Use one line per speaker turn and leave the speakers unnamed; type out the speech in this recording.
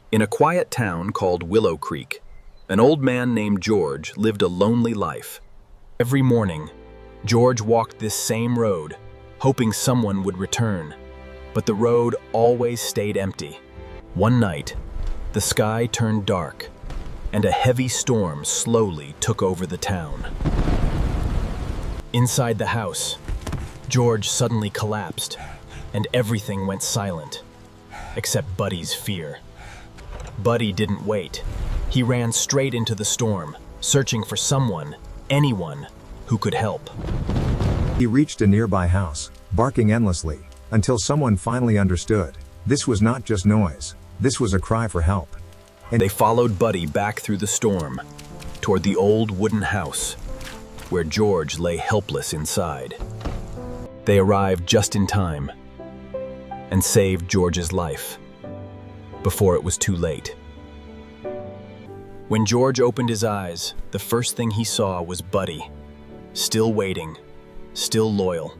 In a quiet town called Willow Creek, an old man named George lived a lonely life. Every morning, George walked this same road, hoping someone would return. But the road always stayed empty. One night, the sky turned dark, and a heavy storm slowly took over the town. Inside the house, George suddenly collapsed, and everything went silent, except Buddy's fear. Buddy didn't wait. He ran straight into the storm, searching for someone, anyone, who could help.
He reached a nearby house, barking endlessly, until someone finally understood. This was not just noise. This was a cry for help.
And they followed Buddy back through the storm, toward the old wooden house, where George lay helpless inside. They arrived just in time, and saved George's life, before it was too late. When George opened his eyes, the first thing he saw was Buddy, still waiting, still loyal,